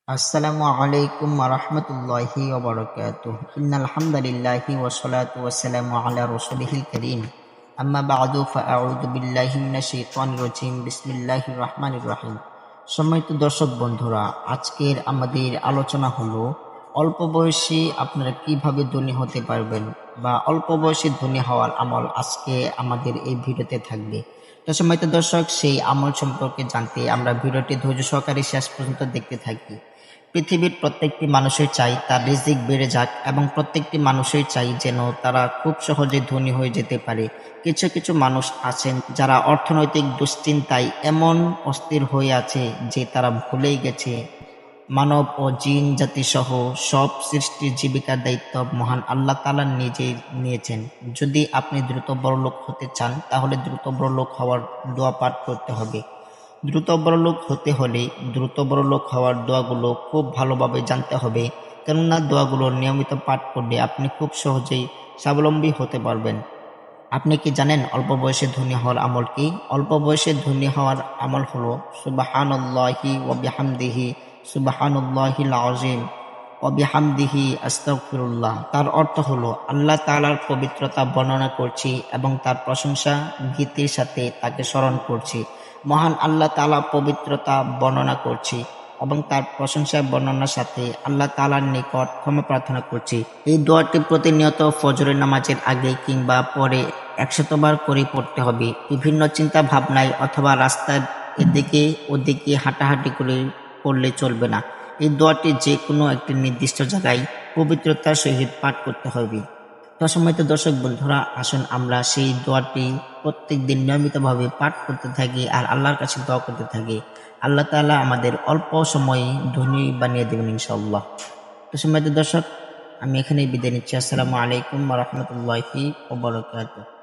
আসসালামু আলাইকুম ওয়া রাহমাতুল্লাহি ওয়া বারাকাতুহু। ইন্নাল হামদালিল্লাহি ওয়া সলাতু ওয়া সালামু আলা রাসূলিহিল কারীম। আম্মা বা'দু ফাআউযু বিল্লাহি মিনাশ শাইতানির রাজীম। বিসমিল্লাহির রাহমানির রাহিম। সম্মানিত দর্শক বন্ধুরা, আজকের আমাদের আলোচনা হলো অল্প বয়সে আপনারা কিভাবে ধনী হতে পারবেন বা অল্প বয়সে ধনী হওয়ার আমল আজকে আমাদের এই ভিডিওতে থাকবে। তো সম্মানিত দর্শক, সেই আমল সম্পর্কে জানতে আমরা ভিডিওটি ধৈর্য সহকারে শেষ পর্যন্ত দেখতে থাকি। পৃথিবীর প্রত্যেকটি মানুষের চাই তার রিজিক বেড়ে যাক এবং প্রত্যেকটি মানুষের চাই যেন তারা খুব সহজে ধনী হয়ে যেতে পারে। কিছু কিছু মানুষ আছেন যারা অর্থনৈতিক দুশ্চিন্তায় এমন অস্থির হয়ে আছে যে তারা ভুলেই গেছে মানব ও জিন জাতি সহ সব সৃষ্টির জীবিকার দায়িত্ব মহান আল্লাহ তাআলা নিজেই নিয়েছেন। যদি আপনি দ্রুত বড়লোক হতে চান তাহলে দ্রুত বড়লোক হওয়ার দোয়া পাঠ করতে হবে। দ্রুত বড়লোক হতে হলে দ্রুত বড়লোক হওয়ার দোয়াগুলো খুব ভালোভাবে জানতে হবে, কেননা দোয়াগুলো নিয়মিত পাঠ করলে আপনি খুব সহজেই স্বাবলম্বী হতে পারবেন। আপনি কি জানেন অল্প বয়সে ধনী হওয়ার আমল কি? অল্প বয়সে ধনী হওয়ার আমল হলো সুবহানাল্লাহি ওয়া বিহামদিহি সুবহানাল্লাহিল আযীম ওয়া বিহামদিহি আস্তাগফিরুল্লাহ। তার অর্থ হলো আল্লাহ তাআলার পবিত্রতা বর্ণনা করছি এবং তার প্রশংসা ভীতির সাথে তাকে স্মরণ করছি। মহান আল্লাহ তাআলা পবিত্রতা বর্ণনা করছি এবং তার প্রশংসা বর্ণনার সাথে আল্লাহ তাআলার নিকট ক্ষমা প্রার্থনা করছি। এই দোয়াটি প্রতিনিয়ত ফজরের নামাজের আগে কিংবা পরে 100 বার করে পড়তে হবে। বিভিন্ন চিন্তা ভাবনায় অথবা রাস্তায় এদিকে ওদিকে হাঁটাহাঁটি করে পড়লে চলবে না। এই দোয়াটি যে কোনো একটি নির্দিষ্ট জায়গায় পবিত্রতার সহিত পাঠ করতে হবে। তো সম্মানিত দর্শক বন্ধুরা, আসুন আমরা সেই দোয়াটি প্রত্যেক দিন নিয়মিতভাবে পাঠ করতে থাকি আর আল্লাহর কাছে দোয়া করতে থাকি। আল্লাহ তাআলা আমাদের অল্প সময়ে ধনী বানিয়ে দেবেন ইনশাআল্লাহ। তো সম্মানিত দর্শক, আমি এখানেই বিদায় নিচ্ছি। আসসালামু আলাইকুম ওয়া রাহমাতুল্লাহি ওয়া বারাকাতুহু।